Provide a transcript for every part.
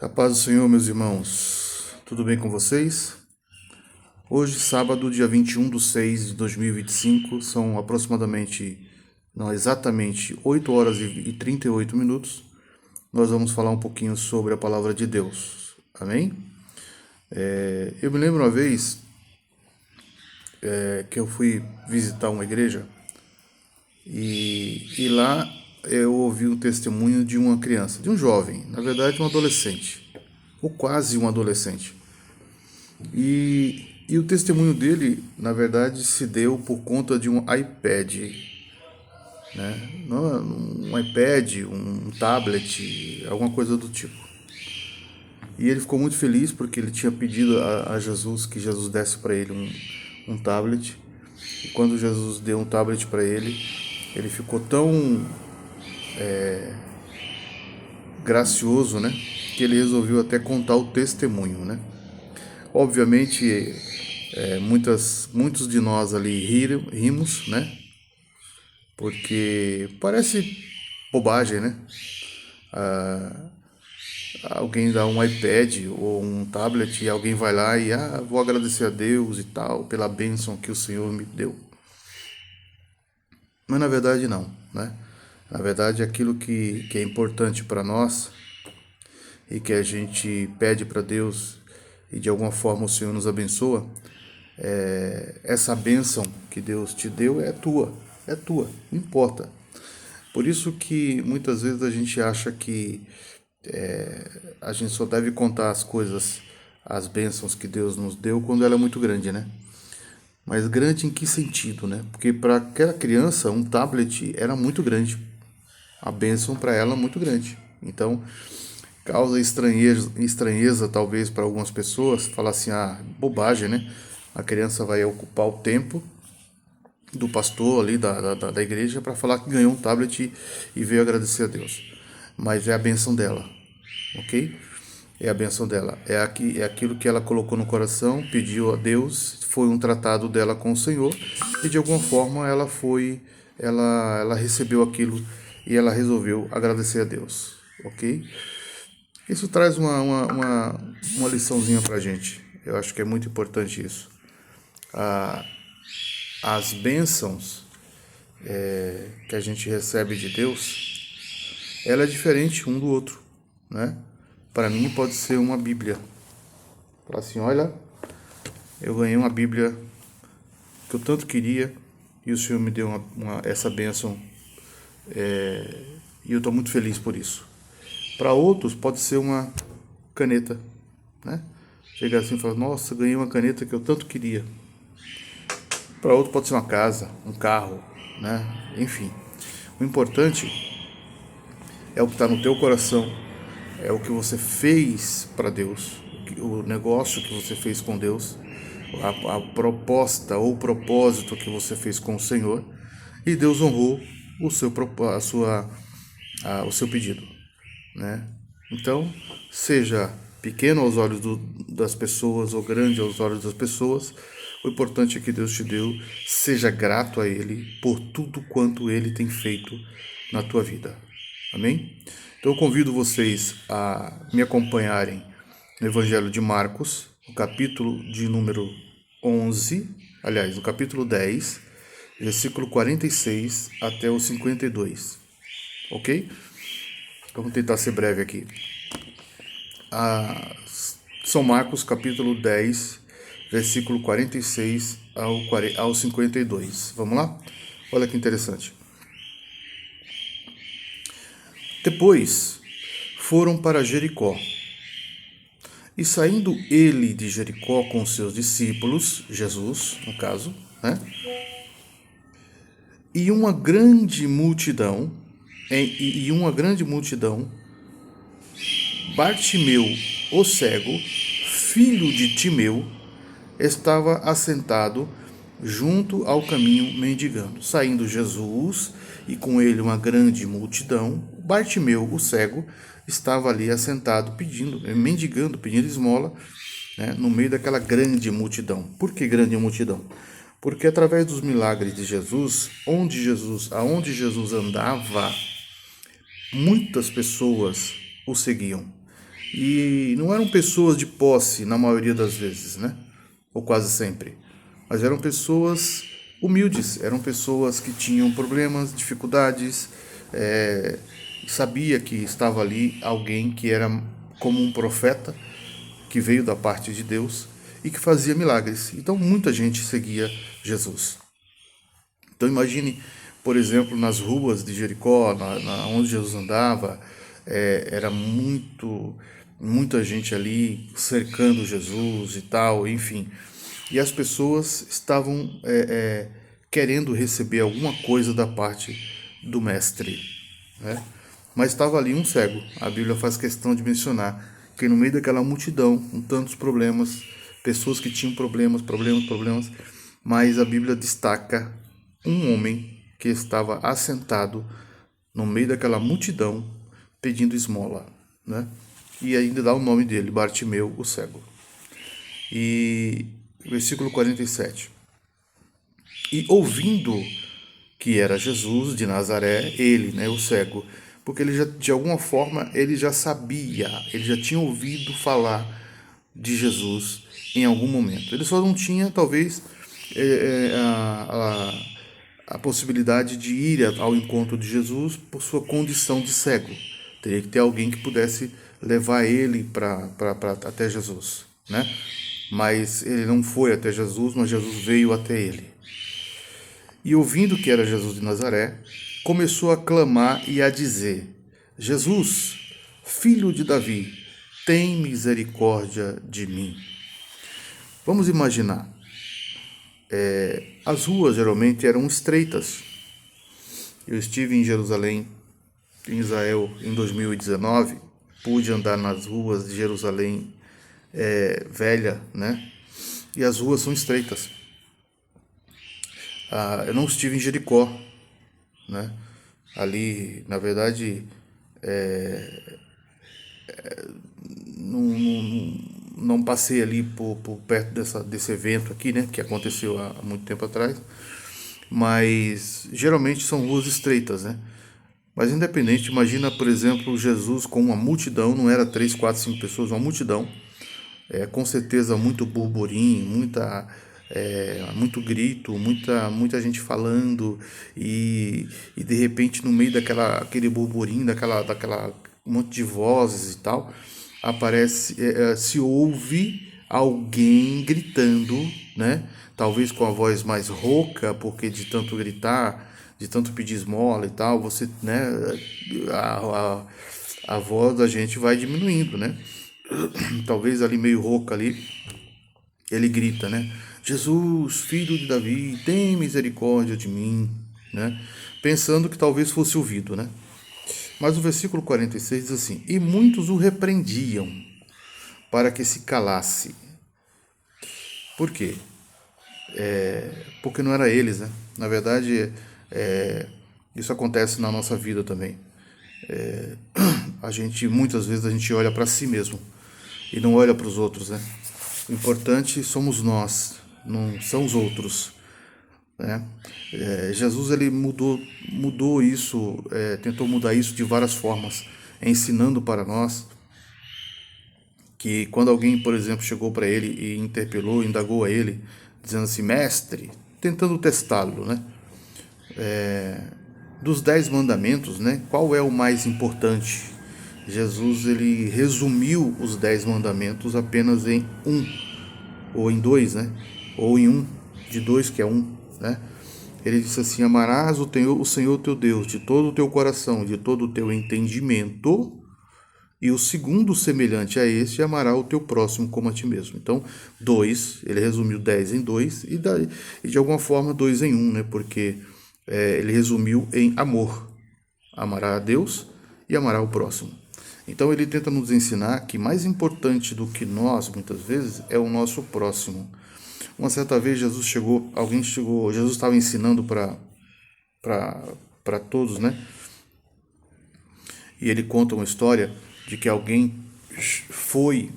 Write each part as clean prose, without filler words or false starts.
A paz do Senhor, meus irmãos. Tudo bem com vocês? Hoje, sábado, dia 21/6/2025, são aproximadamente, não exatamente, 8 horas e 38 minutos. Nós vamos falar um pouquinho sobre a palavra de Deus. Amém? Eu me lembro uma vez que eu fui visitar uma igreja e lá eu ouvi um testemunho de uma criança, de um jovem, na verdade um adolescente, ou quase um adolescente. E o testemunho dele, na verdade, se deu por conta de um iPad, né? Um iPad, um tablet, alguma coisa do tipo. E ele ficou muito feliz porque ele tinha pedido a Jesus que Jesus desse para ele um tablet. E quando Jesus deu um tablet para ele, ele ficou tão gracioso, né? Que ele resolveu até contar o testemunho, né? Obviamente, muitos de nós ali rimos, né? Porque parece bobagem, né? Alguém dá um iPad ou um tablet e alguém vai lá e vou agradecer a Deus e tal pela bênção que o Senhor me deu. Mas na verdade não, né? Na verdade aquilo que é importante para nós e que a gente pede para Deus e de alguma forma o Senhor nos abençoa, essa bênção que Deus te deu é tua, não importa. Por isso que muitas vezes a gente acha que a gente só deve contar as coisas, as bênçãos que Deus nos deu quando ela é muito grande, né? Mas grande em que sentido, né? Porque para aquela criança um tablet era muito grande, a bênção para ela muito grande. Então causa estranheza talvez para algumas pessoas, falar assim, bobagem, né? A criança vai ocupar o tempo do pastor ali da igreja para falar que ganhou um tablet e veio agradecer a Deus. Mas é a benção dela, ok? É a benção dela. É aquilo que ela colocou no coração, pediu a Deus, foi um tratado dela com o Senhor e de alguma forma ela recebeu aquilo e ela resolveu agradecer a Deus, ok? Isso traz uma liçãozinha pra gente. Eu acho que é muito importante isso. As bênçãos que a gente recebe de Deus, ela é diferente um do outro, né? Para mim pode ser uma Bíblia. Falar assim, olha, eu ganhei uma Bíblia que eu tanto queria e o Senhor me deu essa bênção e eu estou muito feliz por isso. Para outros pode ser uma caneta, né? Chegar assim e falar, nossa, ganhei uma caneta que eu tanto queria. Para outro pode ser uma casa, um carro, né? Enfim, o importante é o que está no teu coração, é o que você fez para Deus, o negócio que você fez com Deus, a proposta ou propósito que você fez com o Senhor, e Deus honrou o seu pedido, né? Então, seja pequeno aos olhos das pessoas ou grande aos olhos das pessoas, o importante é que Deus te deu, seja grato a Ele por tudo quanto Ele tem feito na tua vida. Amém? Então eu convido vocês a me acompanharem no Evangelho de Marcos, no capítulo de número 11, aliás, no capítulo 10, versículo 46 até o 52. Ok? Vamos tentar ser breve aqui. São Marcos, capítulo 10, versículo 46 ao 52. Vamos lá? Olha que interessante. Depois foram para Jericó. E saindo ele de Jericó com seus discípulos, Jesus, no caso, né? E uma grande multidão, Bartimeu, o cego, filho de Timeu, estava assentado junto ao caminho mendigando. Saindo Jesus e com ele uma grande multidão, Bartimeu, o cego, estava ali assentado mendigando, pedindo esmola, né, no meio daquela grande multidão. Por que grande multidão? Porque através dos milagres de Jesus, aonde Jesus andava, muitas pessoas o seguiam. E não eram pessoas de posse na maioria das vezes, né? Ou quase sempre. Mas eram pessoas humildes, eram pessoas que tinham problemas, dificuldades, sabia que estava ali alguém que era como um profeta, que veio da parte de Deus e que fazia milagres. Então muita gente seguia Jesus. Então imagine, por exemplo, nas ruas de Jericó, onde Jesus andava, era muita gente ali cercando Jesus e tal, enfim. E as pessoas estavam querendo receber alguma coisa da parte do mestre, né? Mas estava ali um cego. A Bíblia faz questão de mencionar que no meio daquela multidão, com tantos problemas, pessoas que tinham problemas, mas a Bíblia destaca um homem que estava assentado no meio daquela multidão pedindo esmola, né? E ainda dá o nome dele, Bartimeu, o cego. E versículo 47. E ouvindo que era Jesus de Nazaré, ele, né, o cego, porque ele já, de alguma forma, ele já sabia, ele já tinha ouvido falar de Jesus em algum momento. Ele só não tinha, talvez, a possibilidade de ir ao encontro de Jesus por sua condição de cego. Teria que ter alguém que pudesse levar ele até Jesus, né? Mas ele não foi até Jesus, mas Jesus veio até ele. E ouvindo que era Jesus de Nazaré, começou a clamar e a dizer: Jesus, filho de Davi, tem misericórdia de mim. Vamos imaginar, as ruas geralmente eram estreitas. Eu estive em Jerusalém, em Israel, em 2019, pude andar nas ruas de Jerusalém velha, né? E as ruas são estreitas. Eu não estive em Jericó, né? Ali, na verdade, não passei ali por perto desse evento aqui, né? Que aconteceu há muito tempo atrás. Mas geralmente são ruas estreitas, né? Mas independente, imagina, por exemplo, Jesus com uma multidão, não era 3, 4, 5 pessoas, uma multidão, com certeza muito burburinho, muito grito, muita gente falando e de repente no meio aquele burburinho, daquela um monte de vozes e tal, se ouve alguém gritando, né? Talvez com a voz mais rouca, porque de tanto gritar, de tanto pedir esmola e tal, você, né? A voz da gente vai diminuindo, né? Talvez ali meio rouca ali, ele grita, né? Jesus, filho de Davi, tem misericórdia de mim, né? Pensando que talvez fosse ouvido, né? Mas o versículo 46 diz assim: E muitos o repreendiam para que se calasse. Por quê? Porque não era eles, né? Na verdade, isso acontece na nossa vida também. Muitas vezes a gente olha para si mesmo e não olha para os outros, né? O importante somos nós, não são os outros, né? Jesus ele mudou isso, tentou mudar isso de várias formas, ensinando para nós que quando alguém, por exemplo, chegou para ele e interpelou, indagou a ele, dizendo assim, mestre, tentando testá-lo, né? Dos 10 mandamentos, né? Qual é o mais importante? Jesus ele resumiu os 10 mandamentos apenas em um, ou em dois, né? Ou em um, de dois que é um, né? Ele disse assim: amarás o Senhor teu Deus de todo o teu coração, de todo o teu entendimento, e o segundo semelhante a este, amará o teu próximo como a ti mesmo. Então, dois, ele resumiu 10 em dois, e de alguma forma 2 em um, né? Porque ele resumiu em amor. Amará a Deus e amará o próximo. Então ele tenta nos ensinar que mais importante do que nós, muitas vezes, é o nosso próximo. Uma certa vez Jesus estava ensinando para todos, né? E ele conta uma história de que alguém foi,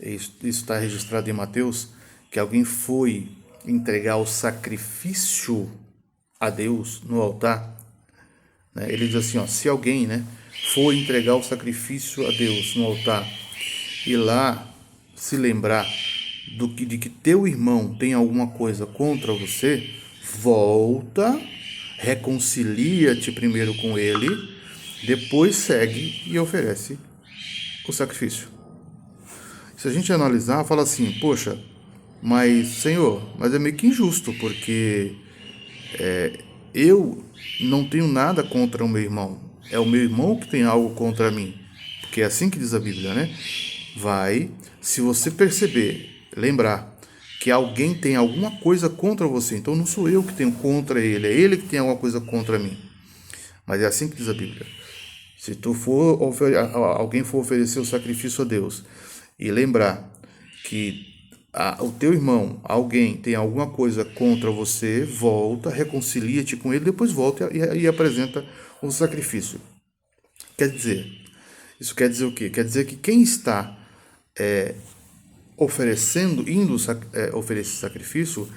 isso está registrado em Mateus, que alguém foi entregar o sacrifício a Deus no altar, né? Ele diz assim, ó, se alguém, né, for entregar o sacrifício a Deus no altar ir lá se lembrar de que teu irmão tem alguma coisa contra você, volta, reconcilia-te primeiro com ele, depois segue e oferece o sacrifício. Se a gente analisar, fala assim, poxa, mas Senhor, mas é meio que injusto, porque eu não tenho nada contra o meu irmão. É o meu irmão que tem algo contra mim. Porque é assim que diz a Bíblia, né? Vai, se você perceber, lembrar que alguém tem alguma coisa contra você, então não sou eu que tenho contra ele, é ele que tem alguma coisa contra mim. Mas é assim que diz a Bíblia. Se alguém for oferecer o sacrifício a Deus e lembrar que o teu irmão, alguém tem alguma coisa contra você, volta, reconcilia-te com ele, depois volta e apresenta o sacrifício. Isso quer dizer o quê? Quer dizer que quem está oferecer sacrifício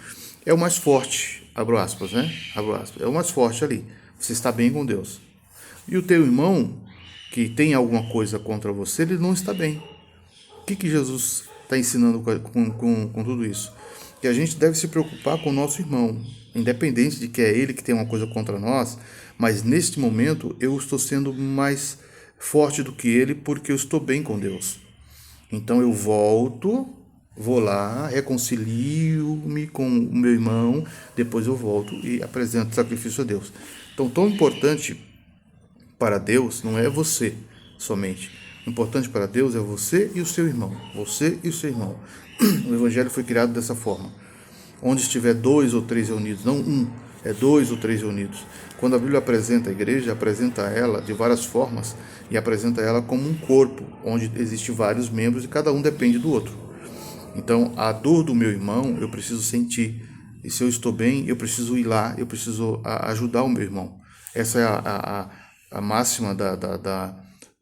é o mais forte, abro aspas, né? Abro aspas, é o mais forte ali. Você está bem com Deus. E o teu irmão, que tem alguma coisa contra você, ele não está bem. O que Jesus está ensinando com tudo isso? Que a gente deve se preocupar com o nosso irmão, independente de que é ele que tem uma coisa contra nós, mas neste momento eu estou sendo mais forte do que ele porque eu estou bem com Deus. Então eu vou lá, reconcilio-me com o meu irmão, depois eu volto e apresento sacrifício a Deus. Então, tão importante para Deus não é você somente. O importante para Deus é você e o seu irmão. Você e o seu irmão. O Evangelho foi criado dessa forma. Onde estiver 2 ou 3 reunidos, não um, é 2 ou 3 reunidos. Quando a Bíblia apresenta a igreja, apresenta ela de várias formas e apresenta ela como um corpo, onde existem vários membros e cada um depende do outro. Então, a dor do meu irmão, eu preciso sentir. E se eu estou bem, eu preciso ir lá, eu preciso ajudar o meu irmão. Essa é a máxima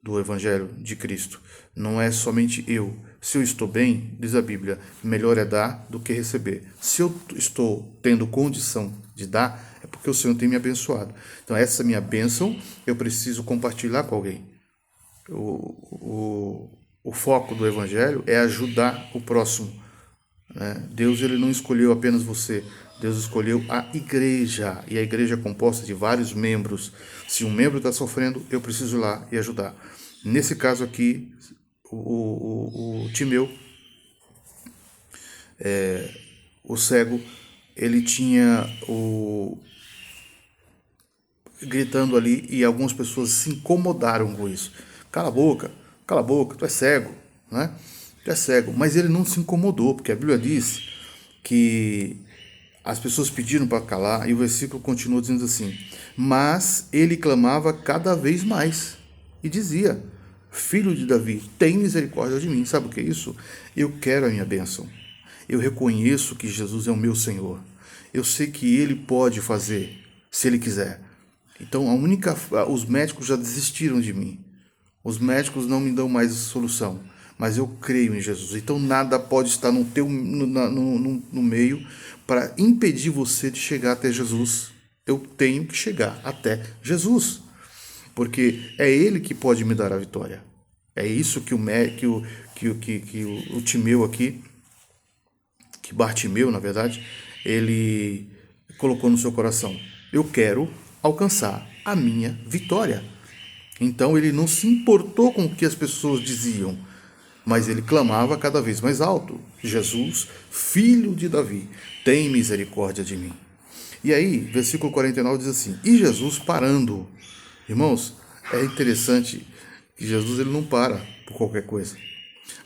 do Evangelho de Cristo. Não é somente eu. Se eu estou bem, diz a Bíblia, melhor é dar do que receber. Se eu estou tendo condição de dar, é porque o Senhor tem me abençoado. Então, essa minha bênção, eu preciso compartilhar com alguém. O foco do Evangelho é ajudar o próximo. Né? Deus ele não escolheu apenas você. Deus escolheu a igreja. E a igreja é composta de vários membros. Se um membro está sofrendo, eu preciso ir lá e ajudar. Nesse caso aqui, o Timeu, o cego, ele tinha gritando ali e algumas pessoas se incomodaram com isso. Cala a boca, tu é cego, né? Tu é cego. Mas ele não se incomodou, porque a Bíblia diz que as pessoas pediram para calar e o versículo continua dizendo assim: mas ele clamava cada vez mais e dizia: Filho de Davi, tem misericórdia de mim. Sabe o que é isso? Eu quero a minha bênção. Eu reconheço que Jesus é o meu Senhor. Eu sei que Ele pode fazer, se Ele quiser. Então, os médicos já desistiram de mim. Os médicos não me dão mais solução. Mas eu creio em Jesus. Então, nada pode estar no meio para impedir você de chegar até Jesus. Eu tenho que chegar até Jesus. Porque é Ele que pode me dar a vitória. É isso que o Timeu aqui, que Bartimeu, na verdade, ele colocou no seu coração. Eu quero alcançar a minha vitória. Então ele não se importou com o que as pessoas diziam, mas ele clamava cada vez mais alto: Jesus, filho de Davi, tem misericórdia de mim. E aí, versículo 49 diz assim: e Jesus parando. Irmãos, é interessante que Jesus ele não para por qualquer coisa.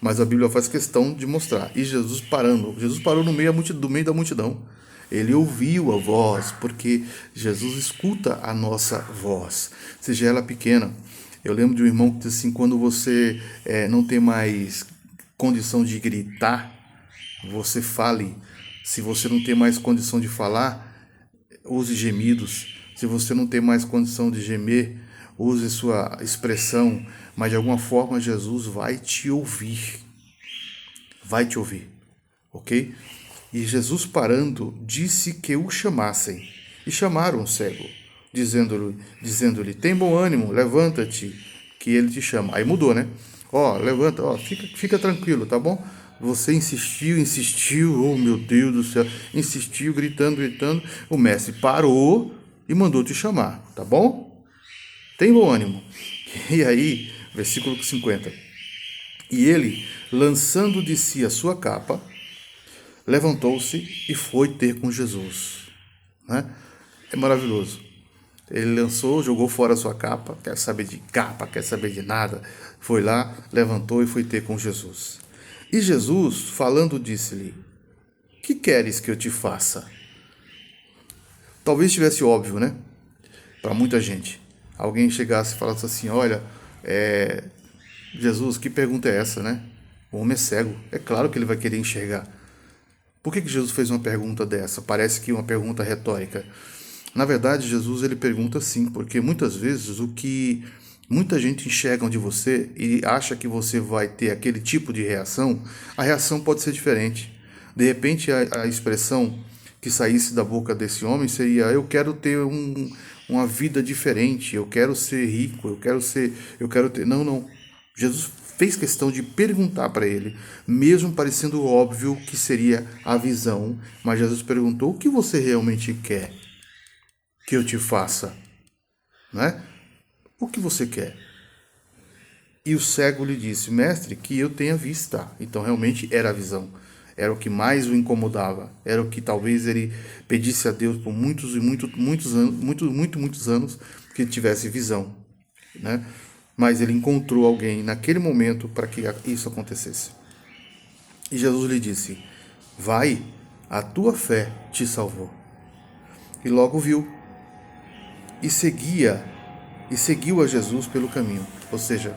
Mas a Bíblia faz questão de mostrar. E Jesus parando. Jesus parou no meio da multidão. Ele ouviu a voz, porque Jesus escuta a nossa voz, seja ela pequena. Eu lembro de um irmão que disse assim: quando você não tem mais condição de gritar, você fale. Se você não tem mais condição de falar, use gemidos. Se você não tem mais condição de gemer, use sua expressão, mas de alguma forma Jesus vai te ouvir. Vai te ouvir, ok? E Jesus parando, disse que o chamassem. E chamaram o cego, dizendo-lhe, tem bom ânimo, levanta-te, que ele te chama. Aí mudou, né? Ó, levanta, ó, fica tranquilo, tá bom? Você insistiu, oh meu Deus do céu, insistiu, gritando. O mestre parou e mandou te chamar, tá bom? Tem bom ânimo. E aí, versículo 50. E ele, lançando de si a sua capa, levantou-se e foi ter com Jesus. Né? É maravilhoso. Ele lançou, jogou fora a sua capa, quer saber de capa, quer saber de nada. Foi lá, levantou e foi ter com Jesus. E Jesus, falando, disse-lhe: que queres que eu te faça? Talvez estivesse óbvio, né? Para muita gente. Alguém chegasse e falasse assim: olha, Jesus, que pergunta é essa, né? O homem é cego. É claro que ele vai querer enxergar. Por que Jesus fez uma pergunta dessa? Parece que uma pergunta retórica. Na verdade, Jesus ele pergunta assim, porque muitas vezes o que muita gente enxerga de você e acha que você vai ter aquele tipo de reação, a reação pode ser diferente. De repente, a expressão que saísse da boca desse homem seria: eu quero ter uma vida diferente, eu quero ser rico, eu quero ter. Não, não. Jesus fez questão de perguntar para ele, mesmo parecendo óbvio que seria a visão, mas Jesus perguntou: o que você realmente quer que eu te faça? Né? O que você quer? E o cego lhe disse: mestre, que eu tenha vista. Então realmente era a visão. Era o que mais o incomodava. Era o que talvez ele pedisse a Deus por muitos anos que ele tivesse visão, né? Mas ele encontrou alguém naquele momento para que isso acontecesse. E Jesus lhe disse: vai, a tua fé te salvou. E logo viu e seguiu a Jesus pelo caminho. Ou seja,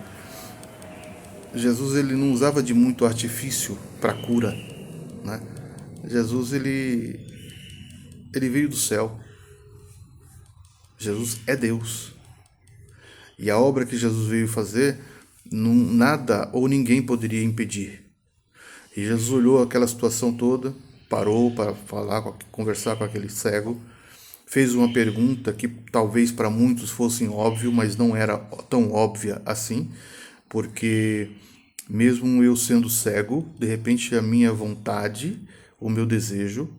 Jesus ele não usava de muito artifício para cura, né? Jesus ele veio do céu. Jesus é Deus. E a obra que Jesus veio fazer, nada ou ninguém poderia impedir. E Jesus olhou aquela situação toda, parou para conversar com aquele cego, fez uma pergunta que talvez para muitos fosse óbvio, mas não era tão óbvia assim, porque mesmo eu sendo cego, de repente a minha vontade, o meu desejo,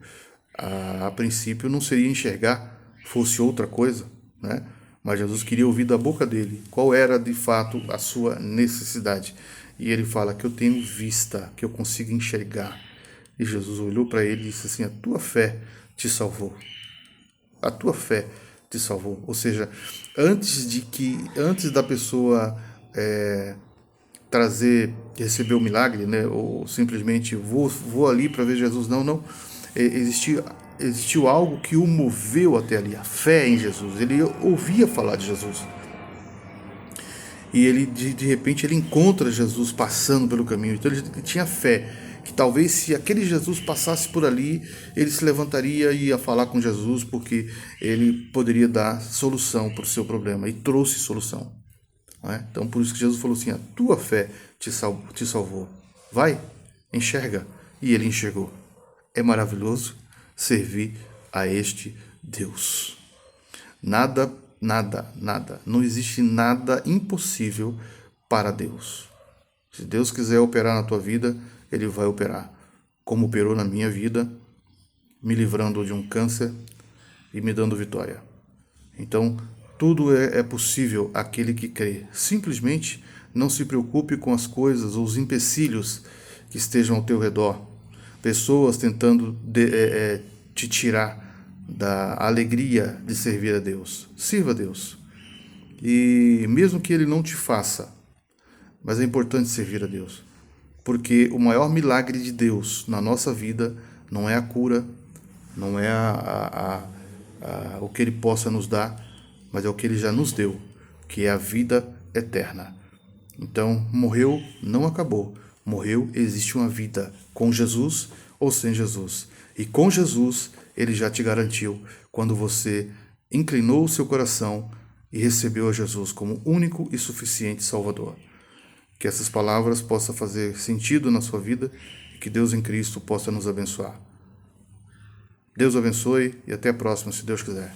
a princípio não seria enxergar, fosse outra coisa, né? Mas Jesus queria ouvir da boca dele qual era de fato a sua necessidade. E ele fala que eu tenho vista, que eu consigo enxergar. E Jesus olhou para ele e disse assim: a tua fé te salvou. A tua fé te salvou. Ou seja, antes da pessoa receber o milagre, né? Ou simplesmente vou ali para ver Jesus. Não. Existiu algo que o moveu até ali, a fé em Jesus. Ele ouvia falar de Jesus. E ele, de repente, ele encontra Jesus passando pelo caminho. Então ele tinha fé que talvez se aquele Jesus passasse por ali, ele se levantaria e ia falar com Jesus, porque ele poderia dar solução para o seu problema. E trouxe solução. Não é? Então por isso que Jesus falou assim: a tua fé te salvou. Vai, enxerga. E ele enxergou. É maravilhoso servir a este Deus. Nada, não existe nada impossível para Deus. Se Deus quiser operar na tua vida, Ele vai operar. Como operou na minha vida, me livrando de um câncer e me dando vitória. Então, tudo é possível àquele que crê. Simplesmente não se preocupe com as coisas ou os empecilhos que estejam ao teu redor. Pessoas tentando te tirar da alegria de servir a Deus. Sirva a Deus. E mesmo que Ele não te faça, mas é importante servir a Deus. Porque o maior milagre de Deus na nossa vida não é a cura, não é o que Ele possa nos dar, mas é o que Ele já nos deu, que é a vida eterna. Então, morreu, não acabou. Morreu, existe uma vida com Jesus ou sem Jesus. E com Jesus, Ele já te garantiu quando você inclinou o seu coração e recebeu a Jesus como único e suficiente Salvador. Que essas palavras possam fazer sentido na sua vida e que Deus em Cristo possa nos abençoar. Deus abençoe e até a próxima, se Deus quiser.